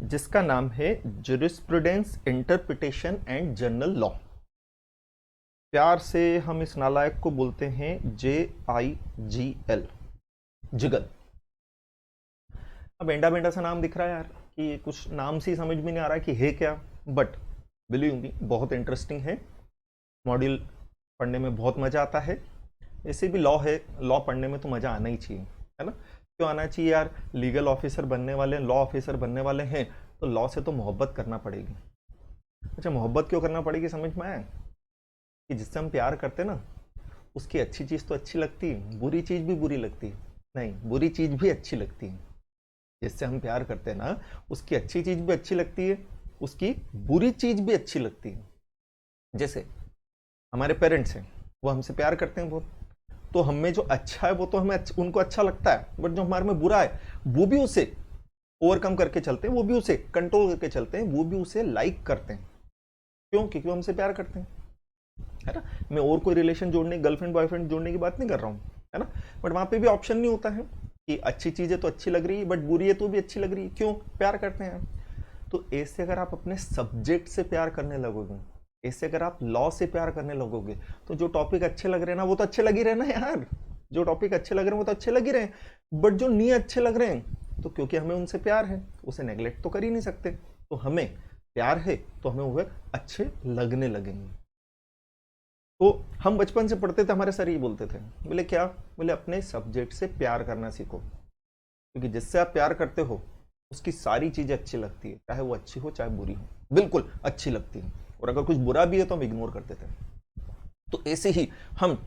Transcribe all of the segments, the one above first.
जिसका नाम है jurisprudence, interpretation and general law. प्यार से हम इस नालायक को बोलते हैं JIGL, जिगल। अब एंडा बेंडा सा नाम दिख रहा है यार, कि कुछ नाम से ही समझ में नहीं आ रहा है कि है क्या, बट बिलीव मी बहुत इंटरेस्टिंग है। मॉड्यूल पढ़ने में बहुत मजा आता है। ऐसे भी लॉ है, लॉ पढ़ने में तो मजा आना ही चाहिए, है ना। क्यों आना चाहिए यार, लीगल ऑफिसर बनने वाले, लॉ ऑफिसर बनने वाले हैं, तो लॉ से तो मोहब्बत करना पड़ेगी। अच्छा, मोहब्बत क्यों करना पड़ेगी, समझ में आया कि जिससे हम प्यार करते ना, उसकी अच्छी चीज तो अच्छी लगती है, बुरी चीज भी बुरी लगती है, नहीं बुरी चीज भी अच्छी लगती है। जिससे हम प्यार करते हैं ना, उसकी अच्छी चीज भी अच्छी लगती है, उसकी बुरी चीज भी अच्छी लगती है। जैसे हमारे पेरेंट्स हैं, वो हमसे प्यार करते हैं बहुत, तो हमें जो अच्छा है वो तो हमें उनको अच्छा लगता है, बट जो हमारे में बुरा है वो भी उसे ओवरकम करके चलते हैं, वो भी उसे कंट्रोल करके चलते हैं, वो भी उसे लाइक करते हैं। क्यों? क्योंकि वो हमसे प्यार करते हैं, है ना। मैं और कोई रिलेशन जोड़ने, गर्लफ्रेंड बॉयफ्रेंड जोड़ने की बात नहीं कर रहा हूँ, है ना। बट वहां पे भी ऑप्शन नहीं होता है कि अच्छी चीजें तो अच्छी लग रही है, बट बुरी है तो भी अच्छी लग रही है। क्यों? प्यार करते हैं। तो ऐसे अगर आप अपने सब्जेक्ट से प्यार करने लगोगे, ऐसे अगर आप लॉ से प्यार करने लगोगे, तो जो टॉपिक अच्छे लग रहे हैं ना, वो तो अच्छे लग ही रहे ना यार। जो टॉपिक अच्छे लग रहे हैं वो तो अच्छे लग ही रहे हैं, बट जो नहीं अच्छे लग रहे हैं, तो क्योंकि हमें उनसे प्यार है, उसे नेग्लेक्ट तो कर ही नहीं सकते। तो हमें प्यार है तो हमें वो अच्छे लगने लगेंगे। तो हम बचपन से पढ़ते थे, हमारे सर ये बोलते थे, बोले क्या, बोले अपने सब्जेक्ट से प्यार करना सीखो, क्योंकि जिससे आप प्यार करते हो उसकी सारी चीजें अच्छी लगती है, चाहे वो अच्छी हो चाहे बुरी हो, बिल्कुल अच्छी लगती है। और अगर कुछ बुरा भी है तो हम इग्नोर कर देते हैं। तो ऐसे ही हम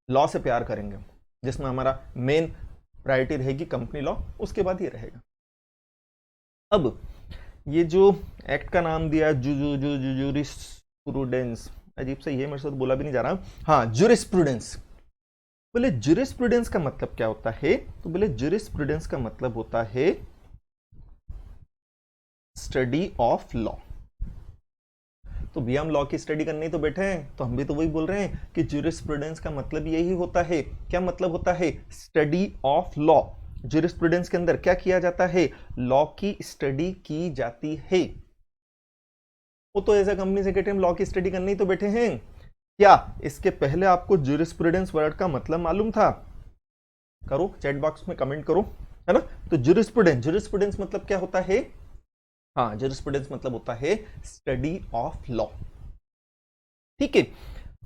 लॉ से प्यार करेंगे, जिसमें हमारा मेन प्रायोरिटी रहेगी कंपनी लॉ, उसके बाद ये रहेगा। अब ये जो एक्ट का नाम दिया ज्यूरिस्प्रूडेंस, अजीब से ये मेरे से तो बोला भी नहीं जा रहा। हाँ, ज्यूरिस्प्रूडेंस। बोले ज्यूरिस्प्रूडेंस का मतलब क्या होता है, तो बोले ज्यूरिस्प्रूडेंस का मतलब होता है स्टडी ऑफ लॉ। तो भी हम लॉ की स्टडी करने तो बैठे हैं, तो हम भी तो वही बोल रहे हैं कि ज्यूरिस्प्रूडेंस का मतलब यही होता है। क्या मतलब होता है? Study of law. ज्यूरिस्प्रूडेंस के अंदर क्या किया जाता है? लॉ की स्टडी की जाती है। वो तो एज ए कंपनी सेक्रेटरी हम लॉ की स्टडी करने ही तो बैठे हैं। क्या इसके पहले आपको ज्यूरिस्प्रूडेंस वर्ड का मतलब मालूम था? करो, चैट बॉक्स में कमेंट करो, है ना। तो ज्यूरिस्प्रूडेंस मतलब क्या होता है? हाँ, ज्यूरिस्प्रूडेंस मतलब होता है स्टडी ऑफ लॉ। ठीक है।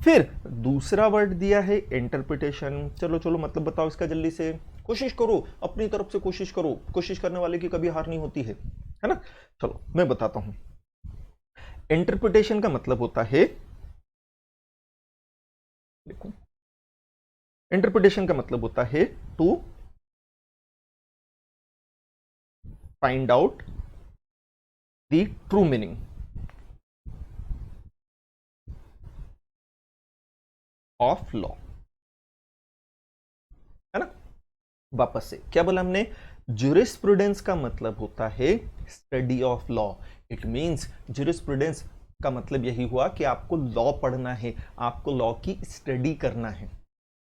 फिर दूसरा वर्ड दिया है इंटरप्रिटेशन। चलो चलो मतलब बताओ इसका जल्दी से, कोशिश करो, अपनी तरफ से कोशिश करो, कोशिश करने वाले की कभी हार नहीं होती है ना। चलो मैं बताता हूं। इंटरप्रिटेशन का मतलब होता है, देखो, इंटरप्रिटेशन का मतलब होता है to find out the true meaning of law, है ना। वापस से क्या बोला हमने? ज्यूरिस्प्रूडेंस का मतलब होता है study of law. It means jurisprudence का मतलब यही हुआ कि आपको लॉ पढ़ना है, आपको लॉ की स्टडी करना है।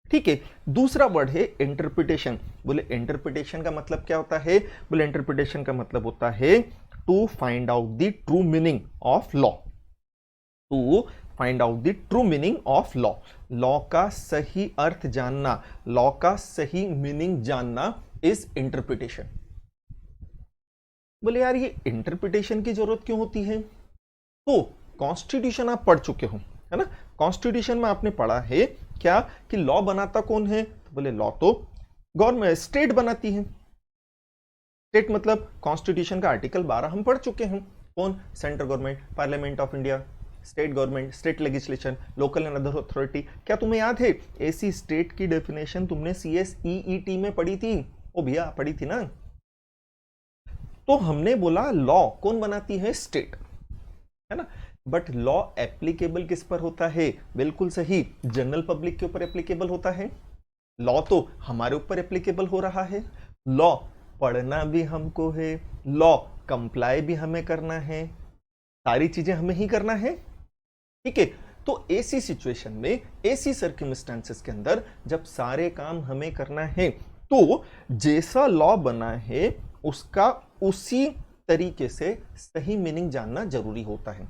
ठीक है। दूसरा वर्ड है इंटरप्रिटेशन। बोले इंटरप्रिटेशन का मतलब क्या होता है? बोले इंटरप्रिटेशन का मतलब होता है to find out the true meaning of law. To find out the true meaning of law. Law का सही अर्थ जानना, लॉ का सही मीनिंग जानना इज इंटरप्रिटेशन। बोले यार ये इंटरप्रिटेशन की जरूरत क्यों होती है? तो कॉन्स्टिट्यूशन आप पढ़ चुके हो, है ना। कॉन्स्टिट्यूशन में आपने पढ़ा है क्या कि लॉ बनाता कौन है? तो बोले लॉ तो गवर्नमेंट, स्टेट बनाती है। स्टेट मतलब कॉन्स्टिट्यूशन का आर्टिकल 12 हम पढ़ चुके हैं। कौन? Central government, parliament of India, state government, state legislation, local and other authority. क्या तुम्हें याद है ऐसी स्टेट की डेफिनेशन तुमने CSEET में पढ़ी थी? ओ भैया पढ़ी थी ना। तो हमने बोला लॉ कौन बनाती है? स्टेट, है ना। बट लॉ एप्लीकेबल किस पर होता है? बिल्कुल सही, जनरल पब्लिक के ऊपर एप्लीकेबल होता है। लॉ तो हमारे ऊपर एप्लीकेबल हो रहा है। लॉ पढ़ना भी हमको है, लॉ कंप्लाई भी हमें करना है, सारी चीजें हमें ही करना है। ठीक है। तो ऐसी सिचुएशन में, ऐसी सर्कमस्टेंसेस के अंदर जब सारे काम हमें करना है, तो जैसा लॉ बना है उसका उसी तरीके से सही मीनिंग जानना जरूरी होता है।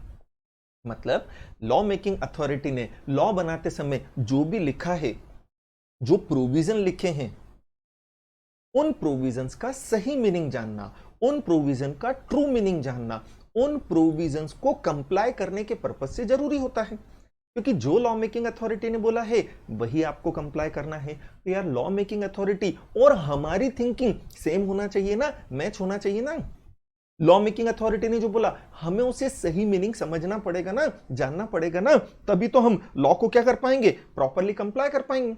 मतलब लॉ मेकिंग अथॉरिटी ने लॉ बनाते समय जो भी लिखा है, जो प्रोविजन लिखे हैं, उन प्रोविजंस का सही मीनिंग जानना, उन प्रोविजन का ट्रू मीनिंग जानना, उन प्रोविजंस को कंप्लाई करने के पर्पज से जरूरी होता है। क्योंकि जो लॉ मेकिंग अथॉरिटी ने बोला है वही आपको कंप्लाई करना है। तो यार लॉ मेकिंग अथॉरिटी और हमारी थिंकिंग सेम होना चाहिए ना, मैच होना चाहिए ना। लॉ मेकिंग अथॉरिटी ने जो बोला हमें उसे सही मीनिंग समझना पड़ेगा ना, जानना पड़ेगा ना, तभी तो हम लॉ को क्या कर पाएंगे, प्रॉपरली कंप्लाई कर पाएंगे।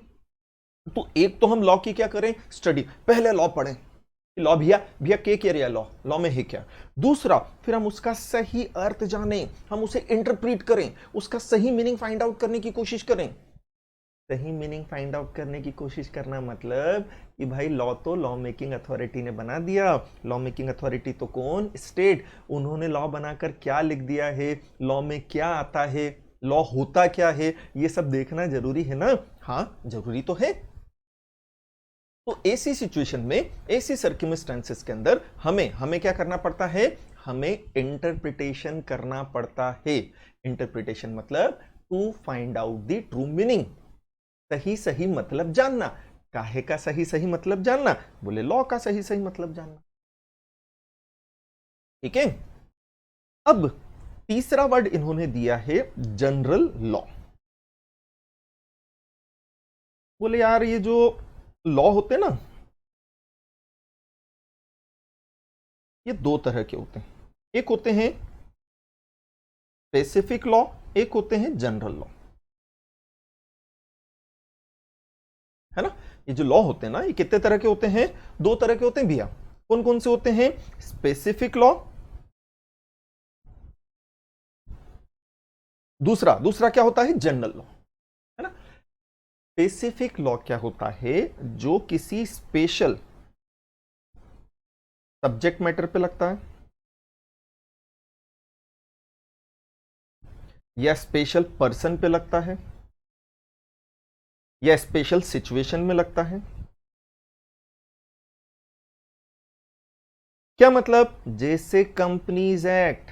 तो एक तो हम लॉ की क्या करें, स्टडी, पहले लॉ पढ़ें, लॉ भैया भैया क्या रहा लॉ, लॉ में है क्या। दूसरा फिर हम उसका सही अर्थ जाने, हम उसे इंटरप्रीट करें, उसका सही मीनिंग फाइंड आउट करने की कोशिश करें। सही मीनिंग फाइंड आउट करने की कोशिश करना मतलब कि भाई लॉ तो लॉ मेकिंग अथॉरिटी ने बना दिया। लॉ मेकिंग अथॉरिटी तो कौन, स्टेट। उन्होंने लॉ बनाकर क्या लिख दिया है, लॉ में क्या आता है, लॉ होता क्या है, ये सब देखना जरूरी है ना। हाँ जरूरी तो है। तो ऐसी सिचुएशन में, ऐसी सर्कमस्टेंसेस के अंदर हमें क्या करना पड़ता है, हमें इंटरप्रिटेशन करना पड़ता है। इंटरप्रिटेशन मतलब to find out the true meaning, सही सही मतलब जानना। काहे का सही सही मतलब जानना, बोले लॉ का सही सही मतलब जानना। ठीक है। अब तीसरा वर्ड इन्होंने दिया है जनरल लॉ। बोले यार ये जो लॉ होते ना, ये दो तरह के होते हैं। एक होते हैं स्पेसिफिक लॉ, एक होते हैं जनरल लॉ, है ना। ये जो लॉ होते हैं ना, ये कितने तरह के होते हैं, दो तरह के होते हैं भैया। कौन कौन से होते हैं, स्पेसिफिक लॉ, दूसरा क्या होता है, जनरल लॉ, है ना। स्पेसिफिक लॉ क्या होता है, जो किसी स्पेशल सब्जेक्ट मैटर पे लगता है, या स्पेशल पर्सन पे लगता है, या स्पेशल सिचुएशन में लगता है। क्या मतलब, जैसे कंपनीज एक्ट,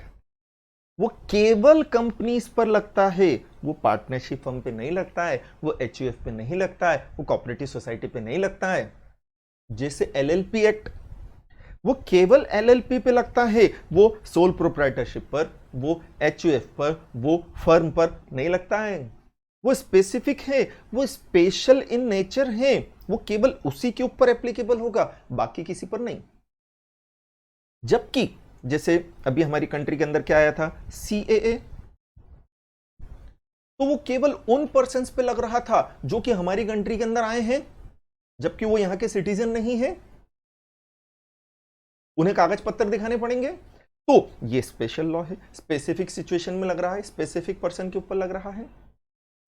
वो केवल कंपनीज पर लगता है, वो पार्टनरशिप फर्म पे नहीं लगता है, वो एचयूएफ पे नहीं लगता है, वो कोऑपरेटिव सोसाइटी पे नहीं लगता है। जैसे एलएलपी एक्ट, वो केवल एलएलपी पे लगता है, वो सोल प्रोप्राइटरशिप पर, वो एचयूएफ पर, वो फर्म पर नहीं लगता है। वो स्पेसिफिक है, वो स्पेशल इन नेचर है, वो केवल उसी के ऊपर एप्लीकेबल होगा, बाकी किसी पर नहीं। जबकि जैसे अभी हमारी कंट्री के अंदर क्या आया था, सीएए, तो वो केवल उन पर्सन्स पे लग रहा था जो कि हमारी कंट्री के अंदर आए हैं, जबकि वो यहां के सिटीजन नहीं है, उन्हें कागज पत्र दिखाने पड़ेंगे। तो ये स्पेशल लॉ है, स्पेसिफिक सिचुएशन में लग रहा है, स्पेसिफिक पर्सन के ऊपर लग रहा है।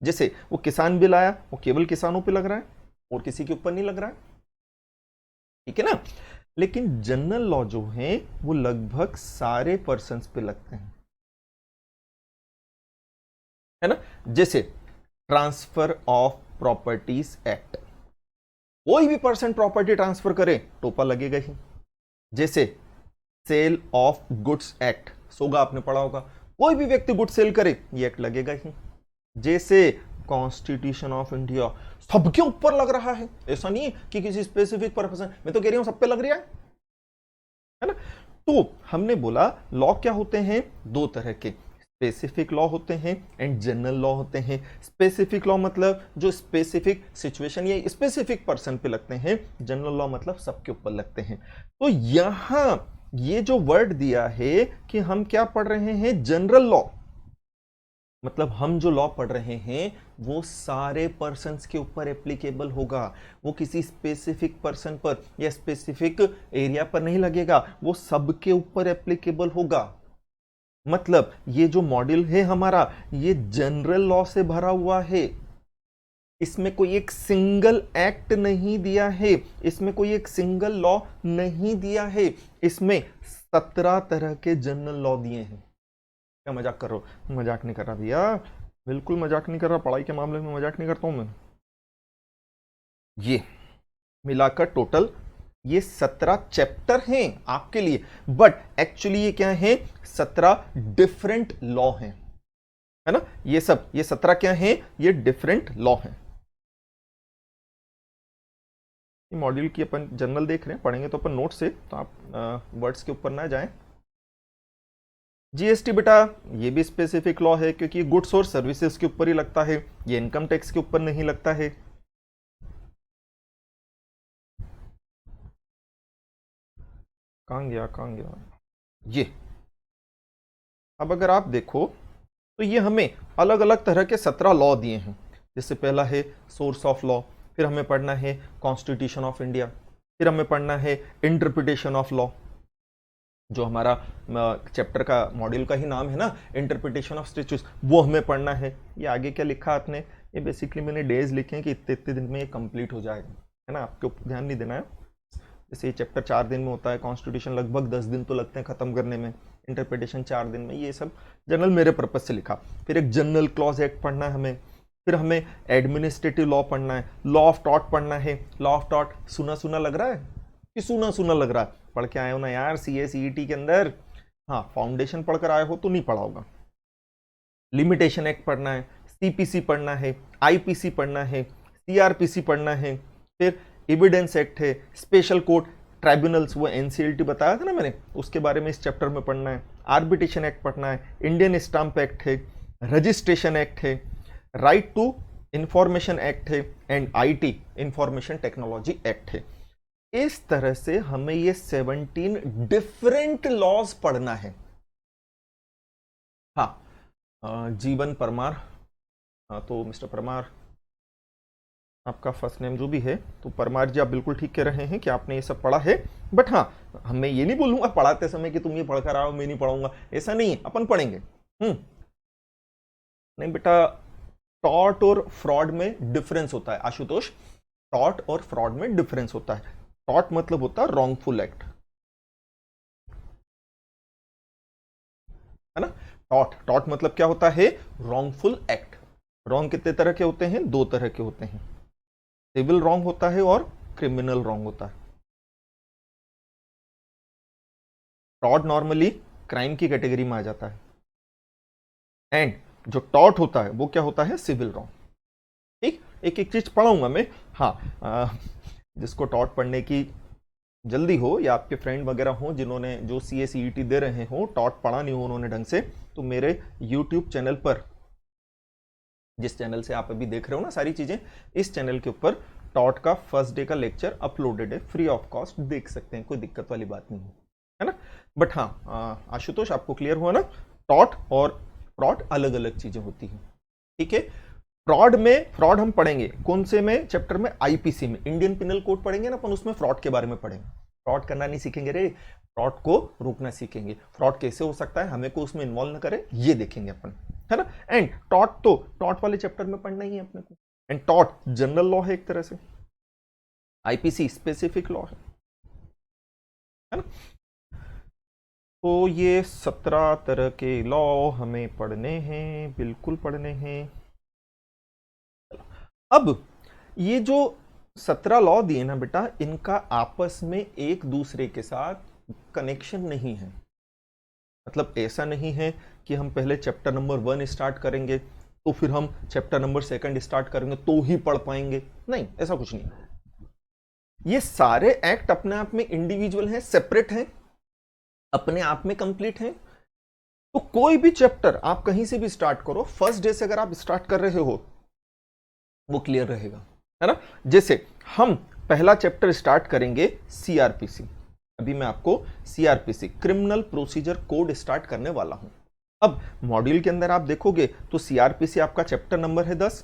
जैसे वो किसान बिल आया, वो केवल किसानों पे लग रहा है और किसी के ऊपर नहीं लग रहा है, ठीक है ना। लेकिन जनरल लॉ जो है वो लगभग सारे पर्सन्स पे लगते हैं, है ना। जैसे ट्रांसफर ऑफ प्रॉपर्टीज एक्ट, कोई भी पर्सन प्रॉपर्टी ट्रांसफर करे टोपा लगेगा ही। जैसे सेल ऑफ गुड्स एक्ट, सोगा आपने पढ़ा होगा, कोई भी व्यक्ति गुड्स सेल करे ये एक्ट लगेगा ही। जैसे कॉन्स्टिट्यूशन ऑफ इंडिया, सबके ऊपर लग रहा है, ऐसा नहीं है कि किसी स्पेसिफिक पर्सन, मैं तो कह रही हूं सब पे लग रहा है ना। तो हमने बोला लॉ क्या होते हैं, दो तरह के, स्पेसिफिक लॉ होते हैं एंड जनरल लॉ होते हैं। स्पेसिफिक लॉ मतलब जो स्पेसिफिक सिचुएशन या स्पेसिफिक पर्सन पे लगते हैं, जनरल लॉ मतलब सबके ऊपर लगते हैं। तो यहां ये जो वर्ड दिया है कि हम क्या पढ़ रहे हैं, जनरल लॉ, मतलब हम जो लॉ पढ़ रहे हैं वो सारे पर्सन्स के ऊपर एप्लीकेबल होगा, वो किसी स्पेसिफिक पर्सन पर या स्पेसिफिक एरिया पर नहीं लगेगा, वो सबके ऊपर एप्लीकेबल होगा। मतलब ये जो मॉड्यूल है हमारा, ये जनरल लॉ से भरा हुआ है, इसमें कोई एक सिंगल एक्ट नहीं दिया है, इसमें कोई एक सिंगल लॉ नहीं दिया है, इसमें 17 तरह के जनरल लॉ दिए हैं। क्या मजाक कर रहा हो, मजाक नहीं कर रहा भैया, बिल्कुल मजाक नहीं कर रहा, पढ़ाई के मामले में मजाक नहीं करता हूं मैं। ये मिलाकर टोटल ये 17 चैप्टर हैं आपके लिए, बट एक्चुअली ये क्या है, 17 डिफरेंट लॉ हैं, है ना। ये 17 क्या हैं, ये डिफरेंट लॉ हैं। मॉड्यूल की अपन जनरल देख रहे हैं, पढ़ेंगे तो अपन नोट से, तो आप वर्ड्स के ऊपर ना जाएं। जीएसटी बेटा ये भी स्पेसिफिक लॉ है, क्योंकि गुड्स और सर्विसेज के ऊपर ही लगता है, ये इनकम टैक्स के ऊपर नहीं लगता है। कहां गया ये। अब अगर आप देखो तो ये हमें अलग अलग तरह के 17 लॉ दिए हैं। जैसे पहला है सोर्स ऑफ लॉ, फिर हमें पढ़ना है कॉन्स्टिट्यूशन ऑफ इंडिया, फिर हमें पढ़ना है इंटरप्रिटेशन ऑफ लॉ, जो हमारा चैप्टर का मॉड्यूल का ही नाम है ना, इंटरप्रिटेशन ऑफ स्टैट्यूट्स, वो हमें पढ़ना है। ये आगे क्या लिखा आपने, ये बेसिकली मैंने डेज लिखे हैं कि इतने इतने दिन में ये कंप्लीट हो जाएगा, है ना, आपको ध्यान नहीं देना है। जैसे ये चैप्टर 4 दिन में होता है, कॉन्स्टिट्यूशन लगभग 10 दिन तो लगते हैं खत्म करने में, इंटरप्रिटेशन 4 दिन में, ये सब जनरल मेरे पर्पज से लिखा। फिर एक जनरल क्लॉज एक्ट पढ़ना है हमें, फिर हमें एडमिनिस्ट्रेटिव लॉ पढ़ना है, लॉ ऑफ टॉट पढ़ना है। लॉ ऑफ टॉट सुना सुना लग रहा है कि सुना सुना लग रहा है, पढ़ के आए हो ना यार CA/CET के अंदर, हाँ फाउंडेशन पढ़कर आए हो तो नहीं पढ़ा होगा। लिमिटेशन एक्ट पढ़ना है, CPC पढ़ना है, IPC पढ़ना है, CRPC पढ़ना है, फिर एविडेंस एक्ट है, स्पेशल कोर्ट ट्राइब्यूनल्स, वो NCLT बताया था ना मैंने, उसके बारे में इस चैप्टर में पढ़ना है। आर्बिट्रेशन एक्ट पढ़ना है, इंडियन स्टाम्प एक्ट है, रजिस्ट्रेशन एक्ट है, राइट टू इंफॉर्मेशन एक्ट है, and IT information technology act है। इस तरह से हमें ये 17 डिफरेंट लॉज पढ़ना है। हाँ, जीवन परमार, तो मिस्टर परमार आपका फर्स्ट नेम जो भी है, तो परमार जी आप बिल्कुल ठीक कह रहे हैं कि आपने ये सब पढ़ा है, बट हाँ मैं ये नहीं बोलूंगा पढ़ाते समय कि तुम ये पढ़कर आओ मैं नहीं पढ़ाऊंगा, ऐसा नहीं है, अपन पढ़ेंगे। नहीं बेटा, टॉट और फ्रॉड में डिफरेंस होता है आशुतोष, टॉट और फ्रॉड में डिफरेंस होता है। टॉट मतलब होता है रॉन्गफुल एक्ट, है ना। टॉट मतलब क्या होता है, रॉन्गफुल एक्ट। रॉन्ग कितने तरह के होते हैं, 2 तरह के होते हैं, सिविल रॉन्ग होता है और क्रिमिनल रॉन्ग होता है। टॉट नॉर्मली क्राइम की कैटेगरी में आ जाता है, एंड जो टॉट होता है वो क्या होता है, सिविल रॉन्ग। ठीक, एक एक चीज पढ़ाऊंगा मैं। हाँ, जिसको टॉट पढ़ने की जल्दी हो, या आपके फ्रेंड वगैरह हो जिन्होंने जो CA/CET दे रहे हो, टॉट पढ़ा नहीं हो उन्होंने ढंग से, तो मेरे YouTube चैनल पर, जिस चैनल से आप अभी देख रहे हो ना सारी चीजें, इस चैनल के ऊपर टॉट का फर्स्ट डे का लेक्चर अपलोडेड है, फ्री ऑफ कॉस्ट, देख सकते हैं, कोई दिक्कत वाली बात नहीं है ना। बट हाँ आशुतोष आपको क्लियर हुआ ना, टॉट और फ्रॉड अलग अलग चीजें होती हैं। ठीक है, फ्रॉड हम पढ़ेंगे कौन से में, चैप्टर में IPC में, इंडियन पिनल कोड पढ़ेंगे ना अपन, उसमें फ्रॉड के बारे में पढ़ेंगे। फ्रॉड करना नहीं सीखेंगे रे, फ्रॉड को रोकना सीखेंगे। फ्रॉड कैसे हो सकता है, हमें को उसमें इन्वॉल्व न करे, ये देखेंगे अपन, है ना। एंड टॉट वाले चैप्टर में पढ़ना ही है अपने को। एंड टॉट जनरल लॉ है एक तरह से, IPC स्पेसिफिक लॉ है ना। तो ये 17 तरह के लॉ हमें पढ़ने हैं, बिल्कुल पढ़ने हैं। अब ये जो 17 लॉ दिए ना बेटा, इनका आपस में एक दूसरे के साथ कनेक्शन नहीं है। मतलब ऐसा नहीं है कि हम पहले चैप्टर नंबर 1 स्टार्ट करेंगे तो फिर हम चैप्टर नंबर 2 स्टार्ट करेंगे तो ही पढ़ पाएंगे, नहीं, ऐसा कुछ नहीं। ये सारे एक्ट अपने आप में इंडिविजुअल हैं, सेपरेट हैं, अपने आप में कंप्लीट हैं। तो कोई भी चैप्टर आप कहीं से भी स्टार्ट करो, फर्स्ट डे से अगर आप स्टार्ट कर रहे हो वो क्लियर रहेगा, है ना। जैसे हम पहला चैप्टर स्टार्ट करेंगे CRPC, अभी मैं आपको CRPC criminal procedure code start करने वाला हूं। अब मॉड्यूल के अंदर आप देखोगे तो CRPC आपका चैप्टर नंबर है 10।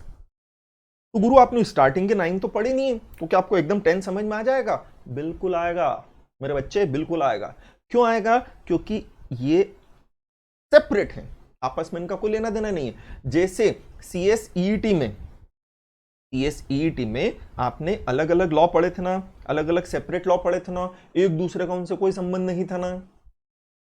तो गुरु आपने स्टार्टिंग के 9 तो पढ़े नहीं है, तो क्या आपको एकदम 10 समझ में आ जाएगा? बिल्कुल आएगा मेरे बच्चे, बिल्कुल आएगा। क्यों आएगा? क्योंकि ये सेपरेट है, आपस में इनका कोई लेना देना नहीं है। जैसे CSEET में आपने अलग अलग लॉ पढ़े थे ना, अलग अलग सेपरेट लॉ पढ़े थे ना, एक दूसरे का उनसे कोई संबंध नहीं था ना।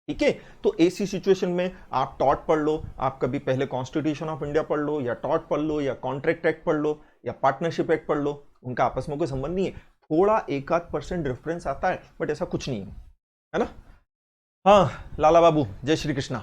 ठीक है, तो ऐसी सिचुएशन में आप टॉट पढ़ लो, आप कभी पहले कॉन्स्टिट्यूशन ऑफ इंडिया पढ़ लो, या टॉट पढ़ लो, या कॉन्ट्रैक्ट एक्ट पढ़ लो, या पार्टनरशिप एक्ट पढ़ लो, उनका आपस में कोई संबंध नहीं है। थोड़ा एक आध % डिफरेंस आता है, बट ऐसा कुछ नहीं है ना। हाँ लाला बाबू, जय श्री कृष्णा।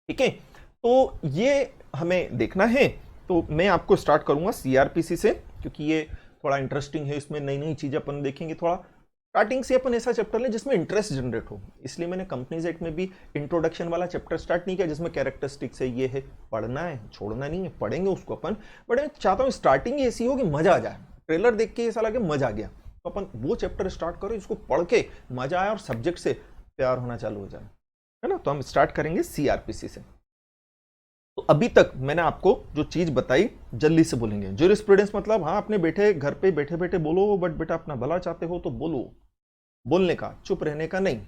ठीक है, तो ये हमें देखना है। तो मैं आपको स्टार्ट करूंगा सीआरपीसी से, क्योंकि ये थोड़ा इंटरेस्टिंग है, इसमें नई नई चीजें अपन देखेंगे। थोड़ा स्टार्टिंग से अपन ऐसा चैप्टर लें जिसमें इंटरेस्ट जनरेट हो, इसलिए मैंने कंपनीज एक्ट में भी इंट्रोडक्शन वाला चैप्टर स्टार्ट नहीं किया, जिसमें कैरेक्टरिस्टिक्स है, ये है, पढ़ना है, छोड़ना नहीं है, पढ़ेंगे उसको अपन। बट मैं चाहता हूँ स्टार्टिंग ऐसी हो कि मजा आ जाए, ट्रेलर देख के ऐसा लगे मजा आ गया, तो अपन वो चैप्टर स्टार्ट करो, इसको पढ़ के मजा आया और सब्जेक्ट से प्यार होना चालू हो जाए, है ना। तो हम स्टार्ट करेंगे सीआरपीसी से। तो अभी तक मैंने आपको जो चीज बताई जल्दी से बोलेंगे। ज्यूरिस्प्रूडेंस मतलब हाँ अपने बैठे घर पे बैठे बैठे बोलो, बट बेटा अपना भला चाहते हो तो बोलो, बोलने का, चुप रहने का नहीं।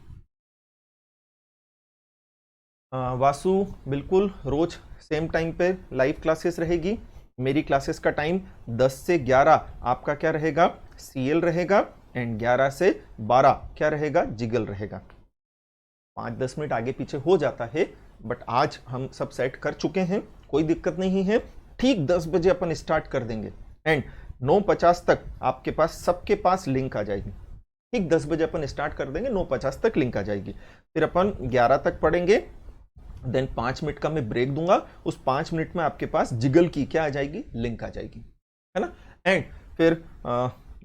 वासु बिल्कुल रोज सेम टाइम पे लाइव क्लासेस रहेगी। मेरी क्लासेस का टाइम 10 से 11 आपका क्या रहेगा, सीएल रहेगा, एंड 11 से 12 क्या रहेगा, जिगल रहेगा। 5-10 मिनट आगे पीछे हो जाता है, बट आज हम सब सेट कर चुके हैं, कोई दिक्कत नहीं है। ठीक 10 बजे अपन स्टार्ट कर देंगे, एंड 9:50 तक आपके पास सबके पास लिंक आ जाएगी। ठीक 10 बजे अपन स्टार्ट कर देंगे, 9:50 तक लिंक आ जाएगी। फिर अपन 11 तक पढ़ेंगे, देन 5 मिनट का मैं ब्रेक दूंगा। उस 5 मिनट में आपके पास जिगल की क्या आ जाएगी, लिंक आ जाएगी, है ना। एंड फिर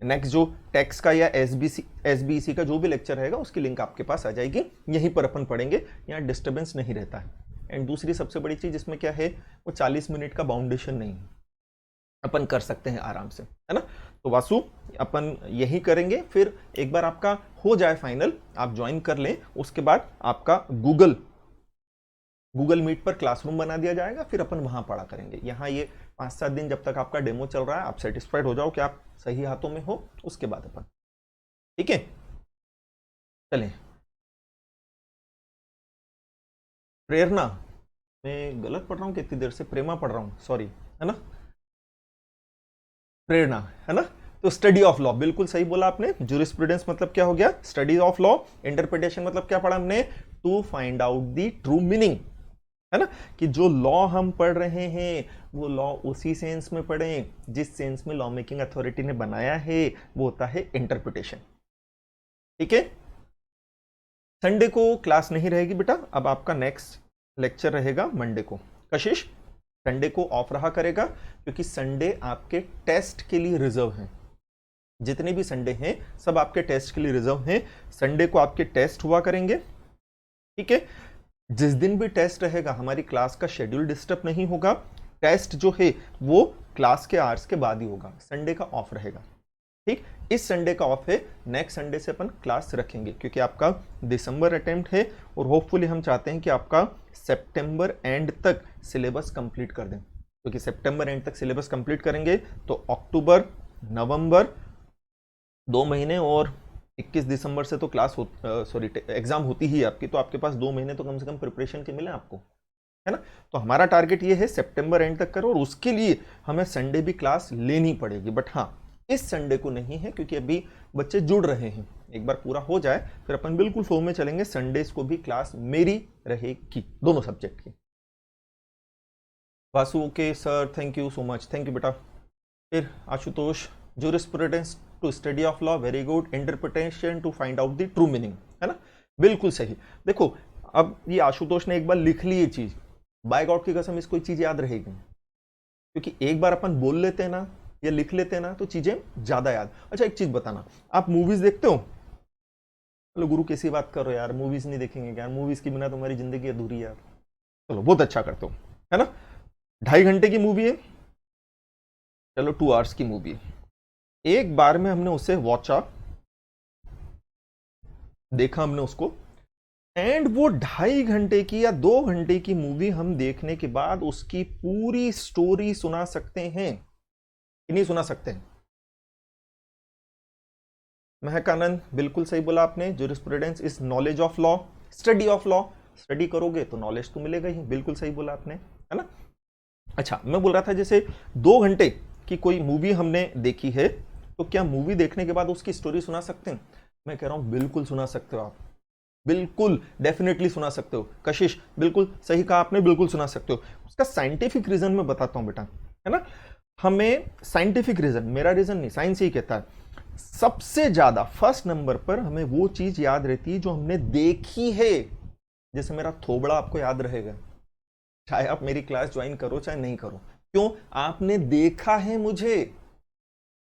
नेक्स्ट जो टैक्स का या एसबीसी का जो भी लेक्चर रहेगा उसकी लिंक आपके पास आ जाएगी, यहीं पर अपन पढ़ेंगे, यहाँ डिस्टर्बेंस नहीं रहता है। एंड दूसरी सबसे बड़ी चीज इसमें क्या है, वो 40 मिनट का बाउंडेशन नहीं है, अपन कर सकते हैं आराम से, है ना। तो वासु अपन यही करेंगे। फिर एक बार आपका हो जाए फाइनल, आप ज्वाइन कर लें, उसके बाद आपका गूगल मीट पर क्लासरूम बना दिया जाएगा, फिर अपन वहां पढ़ा करेंगे। यहाँ ये 5-7 दिन जब तक आपका डेमो चल रहा है, आप सेटिस्फाइड हो जाओ कि आप सही हाथों में हो, उसके बाद अपन, ठीक है। चलें, प्रेरणा, मैं गलत पढ़ रहा हूँ कि इतनी देर से प्रेमा पढ़ रहा हूँ, सॉरी, है ना, प्रेरणा, है ना। तो स्टडी ऑफ लॉ, बिल्कुल सही बोला आपने। ज्यूरिस्प्रूडेंस मतलब क्या हो गया, स्टडी ऑफ लॉ। इंटरप्रिटेशन मतलब क्या पढ़ा हमने, to find out the true meaning, है ना, कि जो लॉ हम पढ़ रहे हैं वो लॉ उसी सेंस में पढ़ें जिस सेंस में लॉ मेकिंग अथॉरिटी ने बनाया है, वो होता है इंटरप्रिटेशन, ठीक है। संडे को क्लास नहीं रहेगी बेटा, अब आपका नेक्स्ट लेक्चर रहेगा मंडे को। कशिश संडे को ऑफ रहा करेगा, क्योंकि संडे आपके टेस्ट के लिए रिजर्व है। जितने भी संडे हैं सब आपके टेस्ट के लिए रिजर्व हैं। संडे को आपके टेस्ट हुआ करेंगे, ठीक है। जिस दिन भी टेस्ट रहेगा हमारी क्लास का शेड्यूल डिस्टर्ब नहीं होगा। टेस्ट जो है वो क्लास के आवर्स के बाद ही होगा, संडे का ऑफ रहेगा, ठीक। इस संडे का ऑफ है, नेक्स्ट संडे से अपन क्लास रखेंगे, क्योंकि आपका दिसंबर अटेम्प्ट है और होपफुली हम चाहते हैं कि आपका सितंबर एंड तक सिलेबस कंप्लीट कर दें, क्योंकि सितंबर एंड तक सिलेबस कंप्लीट करेंगे तो अक्टूबर नवंबर 2 महीने और 21 दिसंबर से तो क्लास एग्जाम होती ही है आपकी, तो आपके पास 2 महीने तो कम से कम प्रिपरेशन के मिले आपको, है ना। तो हमारा टारगेट ये है सितंबर एंड तक करो, और उसके लिए हमें संडे भी क्लास लेनी पड़ेगी। बट हाँ, इस संडे को नहीं है, क्योंकि अभी बच्चे जुड़ रहे हैं। एक बार पूरा हो जाए फिर अपन बिल्कुल फ्लो में चलेंगे। संडेज को भी क्लास मेरी रहेगी, दोनों सब्जेक्ट की। Vasu okay sir, thank you so much, thank you बेटा। फिर Ashutosh, jurisprudence to study of law, very good. Interpretation to find out the true meaning, है ना, बिल्कुल सही। देखो अब ये आशुतोष ने एक बार लिख ली ये चीज, बाय गॉड की कसम इसको चीज याद रहेगी, क्योंकि एक बार अपन बोल लेते हैं ना या लिख लेते हैं ना तो चीजें ज्यादा याद। अच्छा एक चीज बताना, आप मूवीज देखते हो? चलो गुरु कैसी बात करो यार, मूवीज नहीं देखेंगे क्या? मूवीज के बिना तुम्हारी जिंदगी अधूरी है यार। चलो बहुत अच्छा करते हो, है ना। 2.5 घंटे की मूवी है, चलो 2 आवर्स की मूवी है। एक बार में हमने उसे वॉचा, देखा हमने उसको, एंड वो 2.5 घंटे की या 2 घंटे की मूवी हम देखने के बाद उसकी पूरी स्टोरी सुना सकते हैं कि नहीं सुना सकते हैं? महक आनंद, बिल्कुल सही बोला आपने। Jurisprudence is knowledge of law, study of law. Study करोगे तो नॉलेज तो मिलेगा ही, बिल्कुल सही बोला आपने, है ना। अच्छा मैं बोल रहा था जैसे 2 घंटे की कोई मूवी हमने देखी है, तो क्या मूवी देखने के बाद उसकी स्टोरी सुना सकते हैं? मैं कह रहा हूं बिल्कुल सुना सकते हो आप, बिल्कुल डेफिनेटली सुना सकते हो। कशिश बिल्कुल सही कहा आपने, बिल्कुल सुना सकते हो। उसका साइंटिफिक रीजन मैं बताता हूं बेटा, है ना। हमें साइंटिफिक रीजन, मेरा रीजन नहीं, साइंस ही कहता है, सबसे ज्यादा फर्स्ट नंबर पर हमें वो चीज याद रहती है जो हमने देखी है। जैसे मेरा थोबड़ा आपको याद रहेगा, चाहे आप मेरी क्लास ज्वाइन करो चाहे नहीं करो। क्यों? आपने देखा है मुझे।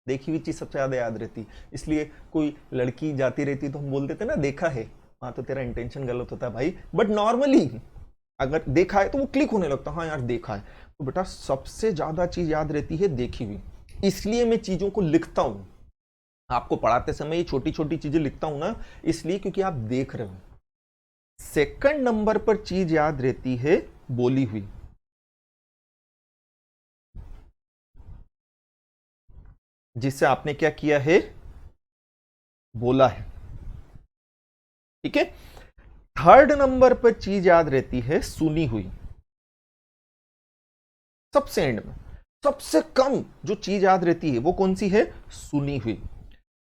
देखी हुई चीज सबसे ज्यादा याद रहती, इसलिए कोई लड़की जाती रहती तो हम बोल देते ना देखा है। हाँ तो तेरा इंटेंशन गलत होता है भाई, बट नॉर्मली अगर देखा है तो वो क्लिक होने लगता, हाँ यार देखा है। तो बेटा सबसे ज्यादा चीज याद रहती है देखी हुई, इसलिए मैं चीजों को लिखता हूं। आपको पढ़ाते समय ये छोटी छोटी चीजें लिखता हूं ना, इसलिए क्योंकि आप देख रहे हो। सेकंड नंबर पर चीज याद रहती है बोली हुई। जिससे आपने क्या किया है, बोला है। ठीक है। थर्ड नंबर पर चीज याद रहती है सुनी हुई। सबसे एंड में सबसे कम जो चीज याद रहती है वो कौन सी है, सुनी हुई।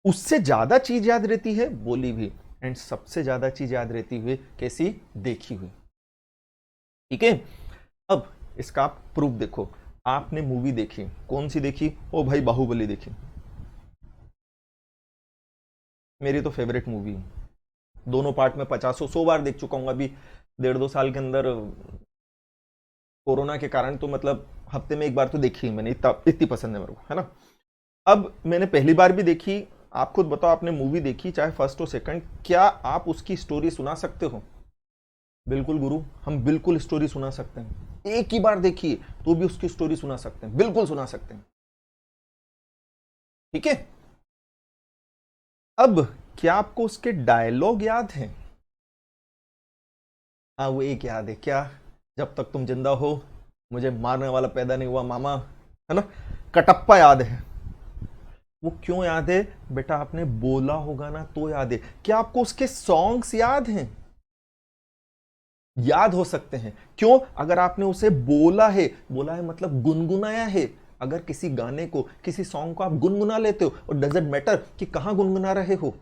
उससे ज्यादा चीज याद रहती है बोली हुई, एंड सबसे ज्यादा चीज याद रहती हुई कैसी, देखी हुई। ठीक है। अब इसका आप प्रूफ देखो। आपने मूवी देखी, कौन सी देखी? ओ भाई बाहुबली देखी, मेरी तो फेवरेट मूवी है। दोनों पार्ट में 50-100 बार देख चुका हूँ अभी 1.5-2 साल के अंदर। कोरोना के कारण तो मतलब हफ्ते में एक बार तो देखी है मैंने, इतनी पसंद है मेरे को, है ना। अब मैंने पहली बार भी देखी। आप खुद बताओ, आपने मूवी देखी चाहे फर्स्ट हो सेकंड, क्या आप उसकी स्टोरी सुना सकते हो? बिल्कुल गुरु, हम बिल्कुल स्टोरी सुना सकते हैं। एक ही बार देखिए तो भी उसकी स्टोरी सुना सकते हैं, बिल्कुल सुना सकते हैं। ठीक है। अब क्या आपको उसके डायलॉग याद हैं? हाँ वो एक याद है, क्या? जब तक तुम जिंदा हो मुझे मारने वाला पैदा नहीं हुआ मामा, है ना। कटप्पा याद है। वो क्यों याद है बेटा? आपने बोला होगा ना तो याद है। क्या आपको उसके सॉन्ग्स याद हैं? याद हो सकते हैं। क्यों? अगर आपने उसे बोला है, बोला है मतलब गुनगुनाया है। अगर किसी गाने को, किसी सॉन्ग को आप गुनगुना लेते हो, और डजंट मैटर कि कहां गुनगुना रहे हो,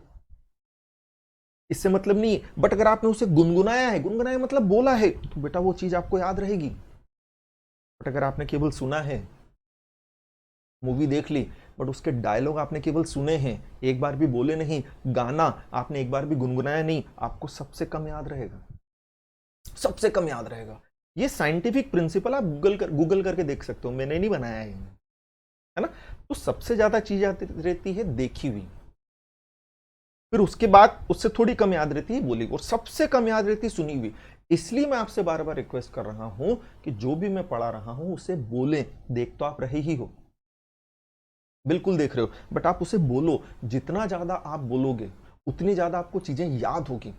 इससे मतलब नहीं है। बट अगर आपने उसे गुनगुनाया है, गुनगुनाया मतलब बोला है, तो बेटा वो चीज आपको याद रहेगी। बट अगर आपने केवल सुना है, मूवी देख ली बट उसके डायलॉग आपने केवल सुने हैं, एक बार भी बोले नहीं, गाना आपने एक बार भी गुनगुनाया नहीं, आपको सबसे कम याद रहेगा, सबसे कम याद रहेगा। ये साइंटिफिक प्रिंसिपल आप गूगल करके देख सकते हो, मैंने नहीं बनाया है ना। तो सबसे ज्यादा चीज याद रहती है देखी हुई, फिर उसके बाद उससे थोड़ी कम याद रहती है बोली, और सबसे कम याद रहती है सुनी हुई। इसलिए मैं आपसे बार बार रिक्वेस्ट कर रहा हूं कि जो भी मैं पढ़ा रहा हूं उसे बोले। देख तो आप रहे ही हो, बिल्कुल देख रहे हो, बट आप उसे बोलो। जितना ज्यादा आप बोलोगे उतनी ज्यादा आपको चीजें याद होगी।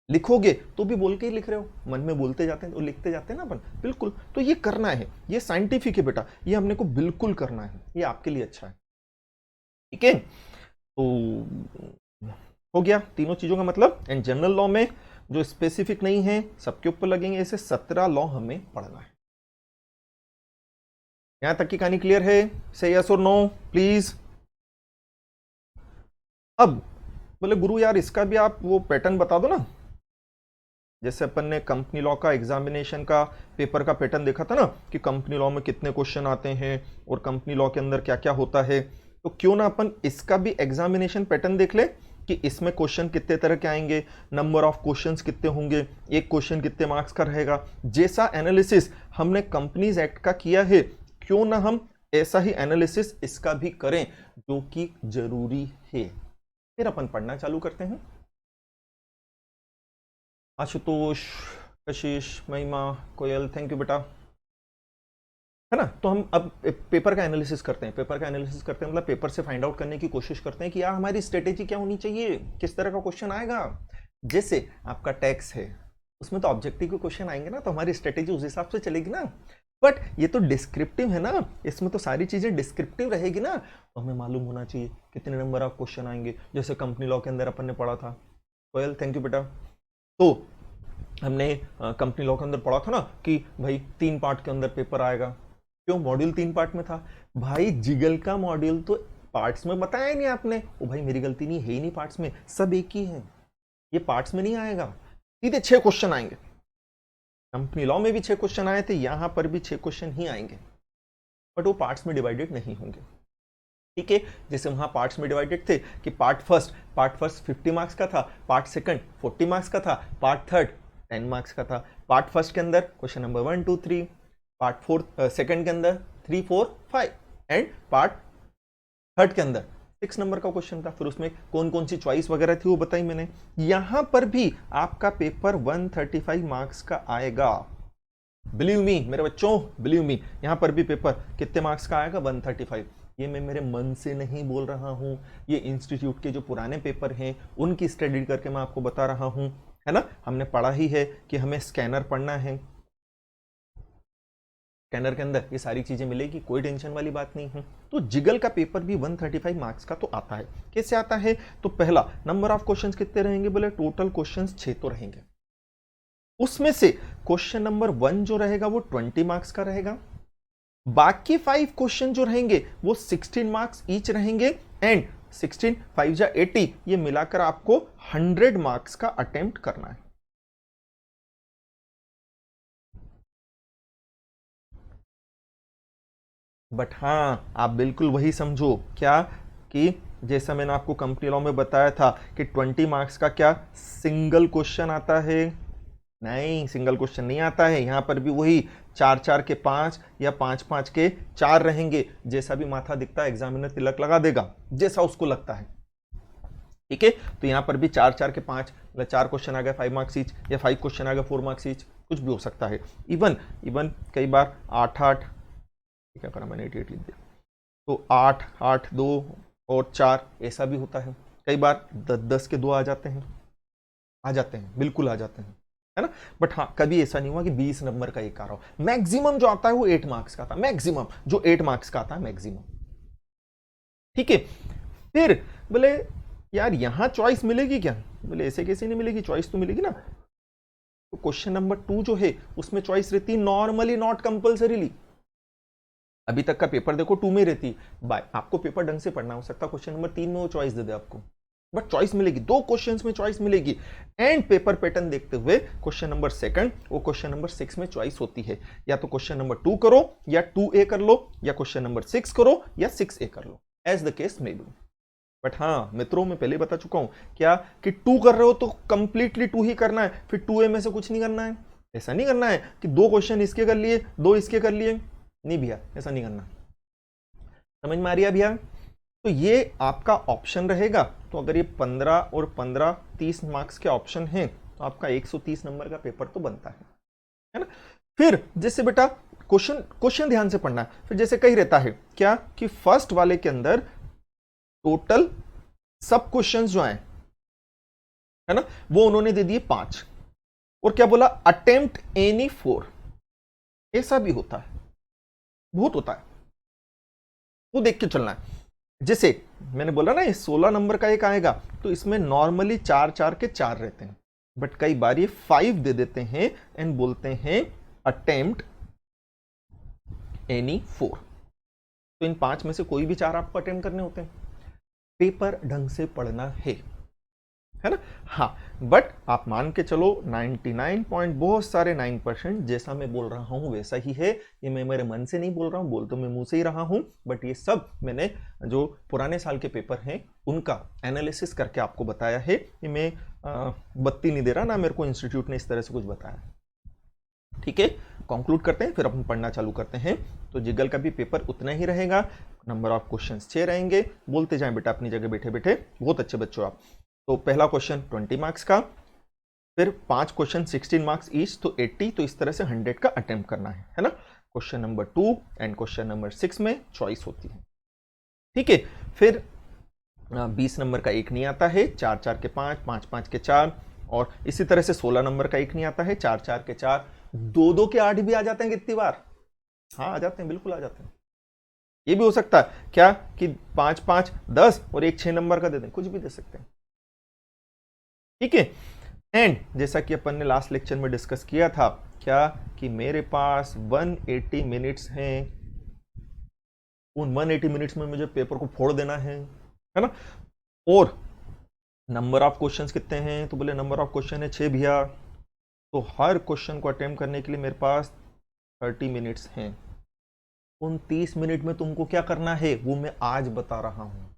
लिखोगे तो भी बोल के ही लिख रहे हो, मन में बोलते जाते हैं तो लिखते जाते हैं ना अपन, बिल्कुल। तो ये करना है, ये साइंटिफिक है बेटा, ये हमने को बिल्कुल करना है, ये आपके लिए अच्छा है। ठीक है। तो हो गया तीनों चीजों का मतलब। एंड जनरल लॉ में जो स्पेसिफिक नहीं है सबके ऊपर लगेंगे, ऐसे 17 लॉ हमें पढ़ना है। यहां तक की कहानी क्लियर है? से यस और नो प्लीज। अब बोले गुरु यार इसका भी आप वो पैटर्न बता दो ना। जैसे अपन ने कंपनी लॉ का एग्जामिनेशन का पेपर का पैटर्न देखा था ना, कि कंपनी लॉ में कितने क्वेश्चन आते हैं और कंपनी लॉ के अंदर क्या क्या होता है, तो क्यों ना अपन इसका भी एग्जामिनेशन पैटर्न देख ले कि इसमें क्वेश्चन कितने तरह के आएंगे, नंबर ऑफ क्वेश्चंस कितने होंगे, एक क्वेश्चन कितने मार्क्स का रहेगा। जैसा एनालिसिस हमने कंपनीज एक्ट का किया है, क्यों ना हम ऐसा ही एनालिसिस इसका भी करें, जो कि जरूरी है। फिर अपन पढ़ना चालू करते हैं। आशुतोष, कशिश, महिमा, कोयल, थैंक यू बेटा, है ना। तो हम अब पेपर का एनालिसिस करते हैं। पेपर का एनालिसिस करते हैं मतलब पेपर से फाइंड आउट करने की कोशिश करते हैं कि यार हमारी स्ट्रेटेजी क्या होनी चाहिए, किस तरह का क्वेश्चन आएगा। जैसे आपका टैक्स है, उसमें तो ऑब्जेक्टिव के क्वेश्चन आएंगे ना, तो हमारी स्ट्रेटेजी उस हिसाब से चलेगी ना। बट ये तो डिस्क्रिप्टिव है ना, इसमें तो सारी चीजें डिस्क्रिप्टिव रहेगी ना, तो हमें मालूम होना चाहिए कितने नंबर ऑफ क्वेश्चन आएंगे। जैसे कंपनी लॉ के अंदर अपन ने पढ़ा था। कोयल थैंक यू बेटा। तो हमने कंपनी लॉ के अंदर पढ़ा था ना कि भाई 3 पार्ट के अंदर पेपर आएगा। क्यों? मॉड्यूल 3 पार्ट में था भाई। जिगल का मॉड्यूल तो पार्ट्स में बताया ही नहीं आपने। ओ भाई मेरी गलती नहीं है, ही नहीं, पार्ट्स में सब एक ही है, ये पार्ट्स में नहीं आएगा। सीधे 6 क्वेश्चन आएंगे। कंपनी लॉ में भी 6 क्वेश्चन आए थे, यहां पर भी 6 क्वेश्चन ही आएंगे, बट वो पार्ट्स में डिवाइडेड नहीं होंगे। ठीक है, जैसे वहां पार्ट्स में डिवाइडेड थे कि पार्ट फर्स्ट 50 मार्क्स का था, पार्ट सेकंड 40 मार्क्स का था, पार्ट थर्ड 10 मार्क्स का था। पार्ट फर्स्ट के अंदर question number 1 2 3, part fourth second के अंदर 3 4 5 एंड पार्ट थर्ड के अंदर 6 नंबर का क्वेश्चन था। फिर उसमें कौन कौन सी चॉइस वगैरह थी वो बताई मैंने। यहां पर भी आपका पेपर 135 मार्क्स का आएगा। बिलीव मी मेरे बच्चों, बिलीव मी, यहां पर भी पेपर कितने मार्क्स का आएगा? 135। ये मैं मेरे मन से नहीं बोल रहा हूं, ये इंस्टीट्यूट के जो पुराने पेपर हैं उनकी स्टडी करके मैं आपको बता रहा हूं, है ना। हमने पढ़ा ही है कि हमें स्कैनर पढ़ना है, स्कैनर के अंदर ये सारी चीजें मिलेगी, कोई टेंशन वाली बात नहीं है। तो जिगल का पेपर भी 135 मार्क्स का तो आता है। कैसे आता है? तो पहला, नंबर ऑफ क्वेश्चंस कितने रहेंगे? बोले टोटल क्वेश्चंस 6 तो रहेंगे। उसमें से क्वेश्चन नंबर 1 जो रहेगा वो 20 मार्क्स का रहेगा। बाकी 5 क्वेश्चन जो रहेंगे वो 16 मार्क्स ईच रहेंगे एंड 16 5 जा 80, ये मिलाकर आपको 100 मार्क्स का अटेम्प्ट करना है। बट हां, आप बिल्कुल वही समझो क्या कि जैसा मैंने आपको कंपनी लॉ में बताया था कि 20 मार्क्स का क्या सिंगल क्वेश्चन आता है? नहीं, सिंगल क्वेश्चन नहीं आता है। यहां पर भी वही 4 4 के 5 या 5 5 के 4 रहेंगे। जैसा भी माथा दिखता है एग्जामिनर तिलक लगा देगा, जैसा उसको लगता है। ठीक है, तो यहां पर भी 4 4 के 5, मतलब 4 क्वेश्चन आ गए 5 मार्क्स ईच, या 5 क्वेश्चन आ गए 4 मार्क्स ईच, कुछ भी हो सकता है। इवन कई बार 8 8, क्या करा मैंने, 88 लिख दिया, तो 8 8 2 और 4 ऐसा भी होता है। कई बार 10 10 के 2 आ जाते हैं, बिल्कुल आ जाते हैं, है ना। बट हाँ, कभी ऐसा नहीं हुआ कि 20 नंबर का एक आ रहा हो। मैक्सिमम जो आता है वो 8 मार्क्स का था, मैक्सिमम जो 8 मार्क्स का आता है मैक्सिमम। ठीक है, फिर बोले यार यहां चॉइस मिलेगी क्या? बोले ऐसे कैसे नहीं मिलेगी, चॉइस तो मिलेगी ना। तो क्वेश्चन नंबर 2 जो है उसमें चॉइस रहती नॉर्मली, नॉट कंपल्सरीली। अभी तक का पेपर देखो 2 में रहती, बाय आपको पेपर ढंग से पढ़ना हो सकता क्वेश्चन नंबर 3 में वो चॉइस दे दे आपको, बट चॉइस मिलेगी, 2 क्वेश्चंस में चॉइस मिलेगी। एंड पेपर पैटर्न देखते हुए क्वेश्चन नंबर 2 वो क्वेश्चन नंबर 6 में चॉइस होती है। या तो क्वेश्चन नंबर 2 करो या 2A कर लो, या क्वेश्चन नंबर 6 करो या 6A कर लो, as the case may be. But हाँ मित्रों, मैं पहले बता चुका हूं क्या कि 2 कर रहे हो तो कंप्लीटली 2 ही करना है, फिर 2A में से कुछ नहीं करना है। ऐसा नहीं करना है कि 2 क्वेश्चन इसके कर लिए 2 इसके कर लिए, नहीं भैया, ऐसा नहीं करना। समझ में आ रही है भैया? तो ये आपका ऑप्शन रहेगा। तो अगर ये 15 और 15 30 मार्क्स के ऑप्शन हैं तो आपका 130 नंबर का पेपर तो बनता है ना। फिर जैसे बेटा क्वेश्चन ध्यान से पढ़ना है। फिर जैसे कही रहता है क्या कि फर्स्ट वाले के अंदर टोटल सब क्वेश्चंस जो आए, है ना, वो उन्होंने दे दिए 5, और क्या बोला, अटेम्प्ट एनी 4। ऐसा भी होता है, बहुत होता है, वो देख के चलना है। जैसे मैंने बोला ना ये 16 नंबर का एक आएगा, तो इसमें नॉर्मली 4 4 के 4 रहते हैं, बट कई बार ये 5 दे देते हैं एंड बोलते हैं अटेम्प्ट एनी 4। तो इन 5 में से कोई भी 4 आपको अटेम्प्ट करने होते हैं। पेपर ढंग से पढ़ना है ना। हाँ, बट आप मान के चलो 99 पॉइंट बहुत सारे 9% जैसा मैं बोल रहा हूं वैसा ही है। ये मैं मेरे मन से नहीं बोल रहा हूं, बोल तो मैं मुंह से ही रहा हूं, बट ये सब मैंने जो पुराने साल के पेपर हैं उनका एनालिसिस करके आपको बताया है। ये मैं बत्ती नहीं दे रहा ना, मेरे को इंस्टीट्यूट ने इस तरह से कुछ बताया। ठीक है, कंक्लूड करते हैं, फिर अपन पढ़ना चालू करते हैं। तो जिगल का भी पेपर उतना ही रहेगा, नंबर ऑफ क्वेश्चंस 6 रहेंगे। बोलते जाएं बेटा अपनी जगह बैठे बैठे, बहुत अच्छे बच्चों आप। तो पहला क्वेश्चन 20 मार्क्स का, फिर 5 क्वेश्चन 16 मार्क्स ईच, तो 80, तो इस तरह से 100 का अटेम्प्ट करना है ना। Question number 2 and question number 6 में चॉइस होती है। ठीक है, फिर 20 नंबर का एक नहीं आता है, 4 4 के 5, 5 5 के 4, और इसी तरह से 16 नंबर का एक नहीं आता है, 4 4 के 4, 2 2 के 8 भी आ जाते हैं कितनी बार? हाँ आ जाते हैं, बिल्कुल आ जाते हैं। ये भी हो सकता है क्या कि 5 5 10 और एक 6 नंबर का दे दें, कुछ भी दे सकते हैं। ठीक है, एंड जैसा कि अपन ने लास्ट लेक्चर में डिस्कस किया था क्या कि मेरे पास 180 मिनट्स हैं, उन 180 मिनट्स में मुझे पेपर को फोड़ देना है ना। और नंबर ऑफ क्वेश्चंस कितने हैं? तो बोले नंबर ऑफ क्वेश्चन है 6 भैया। तो हर क्वेश्चन को अटेम्प्ट करने के लिए मेरे पास 30 मिनट्स हैं। उन 30 मिनट में तुमको क्या करना है वो मैं आज बता रहा हूं।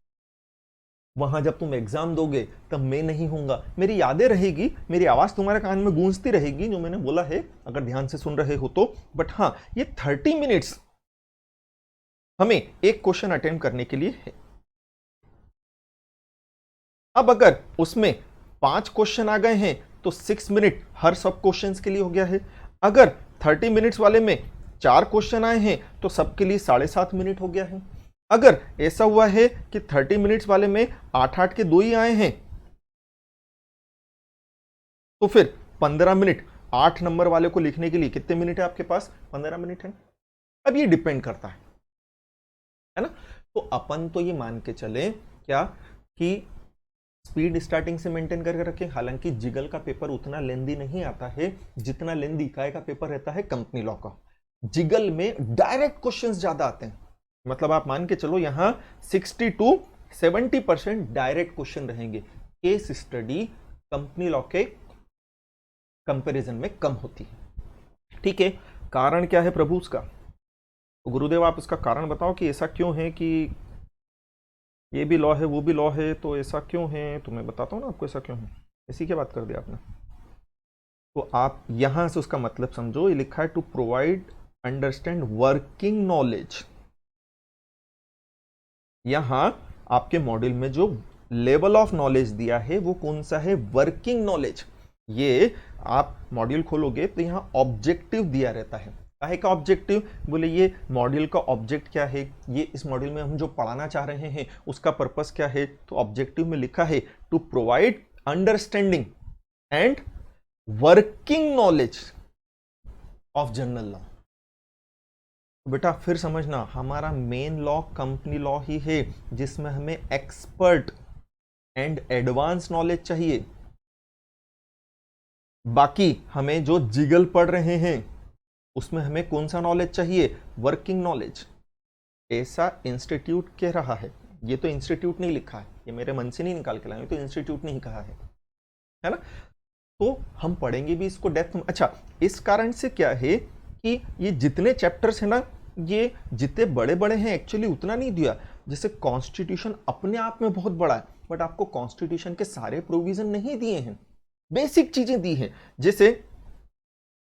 वहां जब तुम एग्जाम दोगे तब मैं नहीं हूंगा, मेरी यादें रहेगी, मेरी आवाज तुम्हारे कान में गूंजती रहेगी जो मैंने बोला है, अगर ध्यान से सुन रहे हो तो। बट हाँ, ये 30 मिनट्स हमें एक क्वेश्चन अटेम्प्ट करने के लिए है। अब अगर उसमें 5 क्वेश्चन आ गए हैं तो 6 मिनट हर सब क्वेश्चंस के लिए हो गया है। अगर 30 मिनट्स वाले में 4 क्वेश्चन आए हैं तो सबके लिए 7.5 मिनट हो गया है। अगर ऐसा हुआ है कि 30 मिनट्स वाले में 8 के 2 ही आए हैं तो फिर 15 मिनट 8 नंबर वाले को लिखने के लिए कितने मिनट है आपके पास? 15 मिनट है। अब ये डिपेंड करता है ना। तो अपन तो ये मान के चले क्या कि स्पीड स्टार्टिंग से मेंटेन करके रखें। हालांकि जिगल का पेपर उतना लेंदी नहीं आता है जितना लेंदी काय का पेपर रहता है कंपनी लॉ का। जिगल में डायरेक्ट क्वेश्चंस ज्यादा आते हैं, मतलब आप मान के चलो यहां 60 to 70% डायरेक्ट क्वेश्चन रहेंगे। केस स्टडी कंपनी लॉ के कंपैरिजन में कम होती है। ठीक है, कारण क्या है प्रभु उसका? तो गुरुदेव आप उसका कारण बताओ कि ऐसा क्यों है कि ये भी लॉ है वो भी लॉ है, तो ऐसा क्यों है? तो मैं बताता हूं ना आपको ऐसा क्यों है। इसी की बात कर दिया आपने, तो आप यहां से उसका मतलब समझो। ये लिखा है to provide understand working knowledge. यहां आपके मॉड्यूल में जो लेवल ऑफ नॉलेज दिया है वो कौन सा है? Working knowledge. ये आप मॉड्यूल खोलोगे तो यहां ऑब्जेक्टिव दिया रहता है। काहे का ऑब्जेक्टिव? बोले ये मॉड्यूल का ऑब्जेक्ट क्या है, ये इस मॉड्यूल में हम जो पढ़ाना चाह रहे हैं उसका पर्पस क्या है। तो ऑब्जेक्टिव में लिखा है to provide understanding and working knowledge of general law. बेटा फिर समझना, हमारा मेन लॉ कंपनी लॉ ही है जिसमें हमें एक्सपर्ट एंड एडवांस नॉलेज चाहिए। बाकी हमें जो जिगल पढ़ रहे हैं उसमें हमें कौन सा नॉलेज चाहिए? Working knowledge. ऐसा इंस्टीट्यूट कह रहा है, ये तो इंस्टीट्यूट नहीं लिखा है, ये मेरे मन से नहीं निकाल के लाए, तो इंस्टीट्यूट नहीं कहा है ना। तो हम पढ़ेंगे भी इसको डेप्थ में। अच्छा, इस कारण से क्या है कि ये जितने चैप्टर्स है ना, ये जितने बड़े बड़े हैं एक्चुअली उतना नहीं दिया। जैसे कॉन्स्टिट्यूशन अपने आप में बहुत बड़ा है, बट आपको कॉन्स्टिट्यूशन के सारे प्रोविजन नहीं दिए हैं, बेसिक चीजें दी हैं। जैसे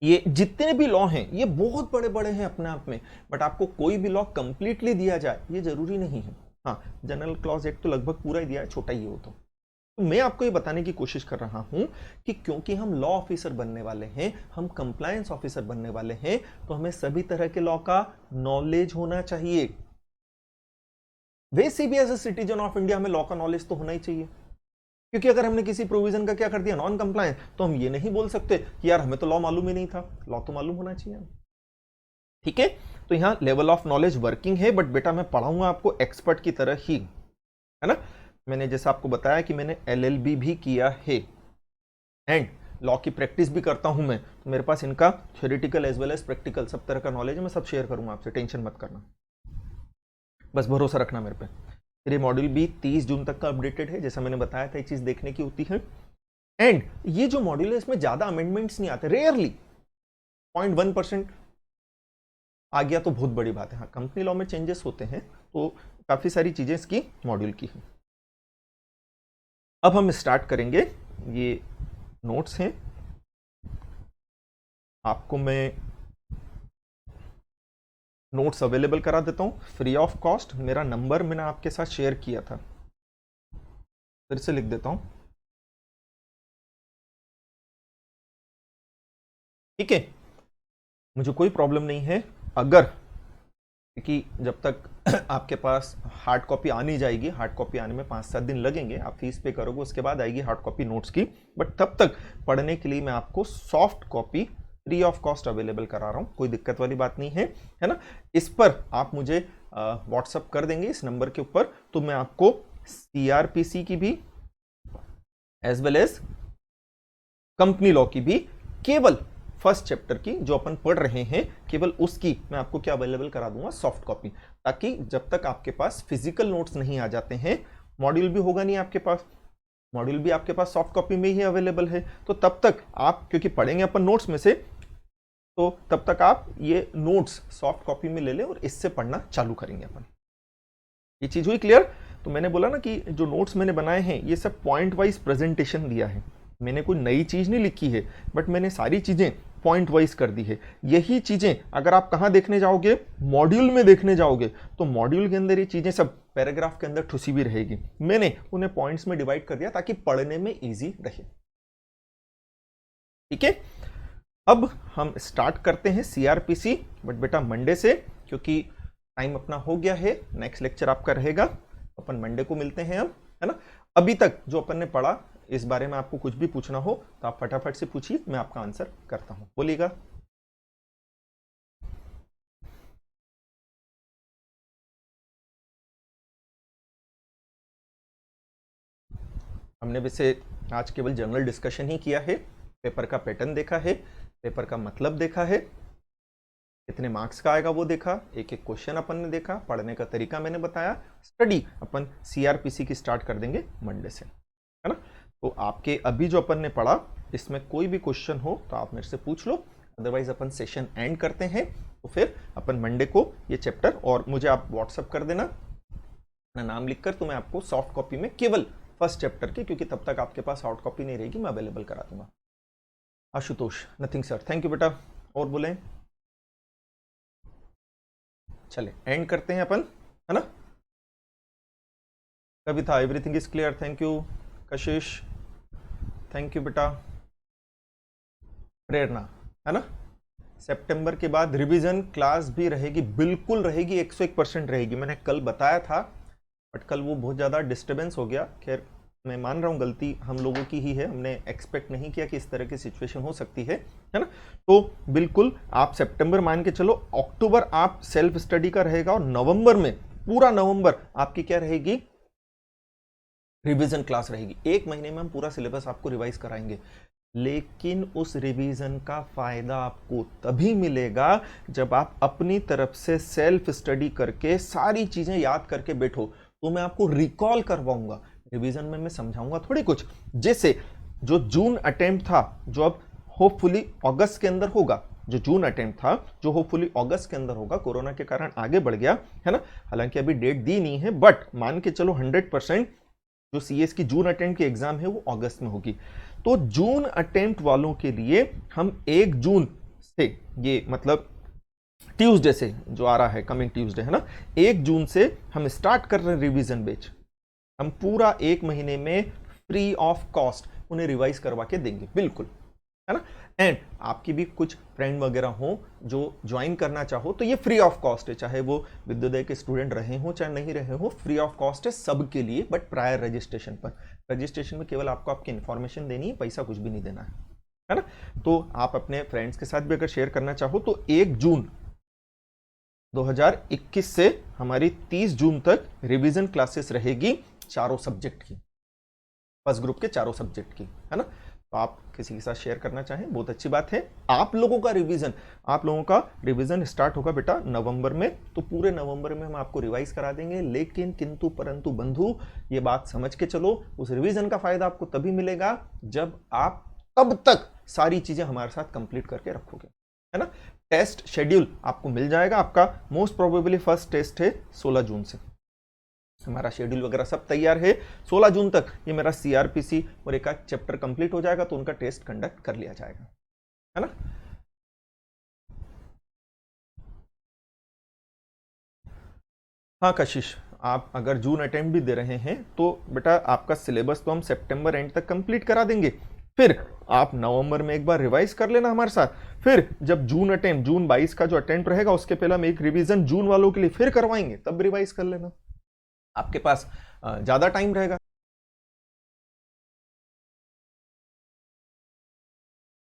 ये जितने भी लॉ हैं ये बहुत बड़े बड़े हैं अपने आप में, बट आपको कोई भी लॉ कंप्लीटली दिया जाए ये जरूरी नहीं है। हाँ, जनरल क्लॉज एक्ट तो लगभग पूरा ही दिया है, छोटा ही है वो तो मैं आपको ये बताने की कोशिश कर रहा हूं कि क्योंकि हम लॉ ऑफिसर बनने वाले हैं, हम कंप्लायंस ऑफिसर बनने वाले हैं, तो हमें सभी तरह के लॉ का नॉलेज होना चाहिए। वैसे भी as a citizen of India हमें लॉ का नॉलेज तो होना ही चाहिए, क्योंकि अगर हमने किसी प्रोविजन का क्या कर दिया, नॉन कंप्लायंस, तो हम ये नहीं बोल सकते कि यार हमें तो लॉ मालूम ही नहीं था। लॉ तो मालूम होना चाहिए। ठीक है, तो यहां लेवल ऑफ नॉलेज वर्किंग है, बट बेटा मैं पढ़ाऊंगा आपको एक्सपर्ट की तरह ही, है ना। मैंने जैसा आपको बताया कि मैंने LLB भी किया है एंड लॉ की प्रैक्टिस भी करता हूं मैं, तो मेरे पास इनका theoretical as well as practical सब तरह का नॉलेज है। मैं सब शेयर करूंगा आपसे, टेंशन मत करना, बस भरोसा रखना मेरे पे। फिर ये मॉड्यूल भी 30 जून तक का अपडेटेड है, जैसा मैंने बताया था, एक चीज देखने की होती है। एंड ये जो मॉड्यूल है इसमें ज्यादा अमेंडमेंट्स नहीं आते, रेयरली 0.1% आ गया तो बहुत बड़ी बात है। हाँ, कंपनी लॉ में चेंजेस होते हैं तो काफी सारी चीजें इसकी मॉड्यूल की है। अब हम स्टार्ट करेंगे। ये नोट्स हैं, आपको मैं नोट्स अवेलेबल करा देता हूं फ्री ऑफ कॉस्ट। मेरा नंबर मैंने आपके साथ शेयर किया था, फिर से लिख देता हूं, ठीक है। मुझे कोई प्रॉब्लम नहीं है अगर, क्योंकि जब तक आपके पास हार्ड कॉपी आनी जाएगी, हार्ड कॉपी आने में 5-7 दिन लगेंगे, आप फीस पे करोगे उसके बाद आएगी हार्ड कॉपी नोट्स की, बट तब तक पढ़ने के लिए मैं आपको soft copy free of cost available करा रहा हूं, कोई दिक्कत वाली बात नहीं है ना। इस पर आप मुझे व्हाट्सअप कर देंगे इस नंबर के ऊपर, तो मैं आपको CRPC की भी as well as company law की भी, केवल फर्स्ट चैप्टर की जो अपन पढ़ रहे हैं केवल उसकी मैं आपको क्या अवेलेबल करा दूंगा, सॉफ्ट कॉपी, ताकि जब तक आपके पास फिजिकल नोट्स नहीं आ जाते हैं, मॉड्यूल भी होगा नहीं आपके पास, मॉड्यूल भी आपके पास सॉफ्ट कॉपी में ही अवेलेबल है, तो तब तक आप, क्योंकि पढ़ेंगे अपन नोट्स में से, तो तब तक आप ये नोट्स सॉफ्ट कॉपी में ले लें और इससे पढ़ना चालू करेंगे अपन। ये चीज हुई क्लियर? तो मैंने बोला ना कि जो नोट्स मैंने बनाए हैं ये सब पॉइंट वाइज प्रेजेंटेशन दिया है, मैंने कोई नई चीज नहीं लिखी है, बट मैंने सारी चीजें पॉइंट वाइज कर दी है। यही चीजें अगर आप कहां देखने जाओगे, मॉड्यूल में देखने जाओगे, तो मॉड्यूल के अंदर ये चीजें सब पैराग्राफ के अंदर ठुसी भी रहेगी। मैंने उन्हें पॉइंट्स में डिवाइड कर दिया ताकि पढ़ने में इजी रहे। ठीक है, अब हम स्टार्ट करते हैं सीआरपीसी, बट बेटा मंडे से, क्योंकि टाइम अपना हो गया है। नेक्स्ट लेक्चर आपका रहेगा, अपन मंडे को मिलते हैं हम, है ना। अभी तक जो अपन ने पढ़ा, इस बारे में आपको कुछ भी पूछना हो तो आप फटाफट से पूछिए, मैं आपका आंसर करता हूं। बोलिएगा। हमने वैसे आज केवल जनरल डिस्कशन ही किया है, पेपर का पैटर्न देखा है, पेपर का मतलब देखा है, कितने मार्क्स का आएगा वो देखा, एक एक क्वेश्चन अपन ने देखा, पढ़ने का तरीका मैंने बताया। स्टडी अपन सीआरपीसी की स्टार्ट कर देंगे मंडे से, है ना। तो आपके अभी जो अपन ने पढ़ा, इसमें कोई भी क्वेश्चन हो तो आप मेरे से पूछ लो, अदरवाइज अपन सेशन एंड करते हैं। तो फिर अपन मंडे को ये चैप्टर, और मुझे आप व्हाट्सअप कर देना अपना नाम लिखकर, तो मैं आपको सॉफ्ट कॉपी में केवल फर्स्ट चैप्टर की, क्योंकि तब तक आपके पास हार्ड कॉपी नहीं रहेगी, मैं अवेलेबल करा दूंगा। Ashutosh, nothing sir, thank you बेटा। और बोले, चले एंड करते हैं अपन, है ना। Kavita, everything is clear, thank you. Kashish, thank you बेटा। प्रेरणा, है ना। सितंबर के बाद रिवीजन क्लास भी रहेगी, बिल्कुल रहेगी, 101% रहेगी। मैंने कल बताया था, बट कल वो बहुत ज़्यादा डिस्टर्बेंस हो गया। खैर, मैं मान रहा हूँ गलती हम लोगों की ही है, हमने एक्सपेक्ट नहीं किया कि इस तरह की सिचुएशन हो सकती है ना। तो बिल्कुल आप सितंबर मान के चलो, अक्टूबर आप सेल्फ स्टडी का रहेगा, और नवंबर में, पूरा नवंबर आपकी क्या रहेगी, रिवीजन क्लास रहेगी। एक महीने में हम पूरा सिलेबस आपको रिवाइज कराएंगे, लेकिन उस रिवीजन का फायदा आपको तभी मिलेगा जब आप अपनी तरफ से सेल्फ स्टडी करके सारी चीजें याद करके बैठो। तो मैं आपको रिकॉल करवाऊंगा, रिवीजन में मैं समझाऊंगा थोड़ी कुछ। जैसे जो जून अटेम्प्ट था, जो अब होपफुली अगस्त के अंदर होगा, जो जून अटेम्प्ट था जो होपफुली अगस्त के अंदर होगा, कोरोना के कारण आगे बढ़ गया, है ना। हालांकि अभी डेट दी नहीं है, बट मान के चलो 100% जो सीएस की जून अटेम्प्ट की एग्जाम है वो अगस्त में होगी। तो जून अटेम्प्ट वालों के लिए हम 1 जून से, ये मतलब ट्यूसडे से जो आ रहा है, कमिंग ट्यूसडे, है ना, 1 जून से हम स्टार्ट कर रहे हैं रिवीजन बैच। हम पूरा 1 महीने में फ्री ऑफ कॉस्ट उन्हें रिवाइज करवा के देंगे, बिल्कुल, है ना। एंड आपकी भी कुछ फ्रेंड वगैरह हो जो ज्वाइन करना चाहो तो ये फ्री ऑफ कॉस्ट है, चाहे वो विद्योदय के स्टूडेंट रहे हो चाहे नहीं रहे हो, फ्री ऑफ कॉस्ट है सबके लिए, बट प्रायर रजिस्ट्रेशन पर। रजिस्ट्रेशन में केवल आपको आपकी इन्फॉर्मेशन देनी है, पैसा कुछ भी नहीं देना है ना। तो आप अपने फ्रेंड्स के साथ भी अगर शेयर करना चाहो तो 1 जून 2021 से हमारी 30 जून तक रिवीजन क्लासेस रहेगी चारों सब्जेक्ट की, फर्स्ट ग्रुप के चारों सब्जेक्ट की, है ना। तो आप किसी के साथ शेयर करना चाहें, बहुत अच्छी बात है। आप लोगों का रिवीजन स्टार्ट होगा बेटा नवंबर में, तो पूरे नवंबर में हम आपको रिवाइज करा देंगे। लेकिन किंतु परंतु बंधु, ये बात समझ के चलो, उस रिवीजन का फायदा आपको तभी मिलेगा जब आप तब तक सारी चीजें हमारे साथ कंप्लीट करके रखोगे, है ना। टेस्ट शेड्यूल आपको मिल जाएगा, आपका मोस्ट प्रोबेबली फर्स्ट टेस्ट है 16 जून से, हमारा शेड्यूल वगैरह सब तैयार है। 16 जून तक ये मेरा सीआरपीसी और एक चैप्टर कंप्लीट हो जाएगा, तो उनका टेस्ट कंडक्ट कर लिया जाएगा, है ना। हाँ कशिश, आप अगर जून अटेम्प्ट भी दे रहे हैं तो बेटा आपका सिलेबस तो हम सितंबर एंड तक कंप्लीट करा देंगे, फिर आप नवंबर में एक बार रिवाइज कर लेना हमारे साथ। फिर जब जून 22 का जो अटेम्प्ट रहेगा, उसके पहले हम एक रिवीजन जून वालों के लिए फिर करवाएंगे, तब रिवाइज कर लेना, आपके पास ज्यादा टाइम रहेगा।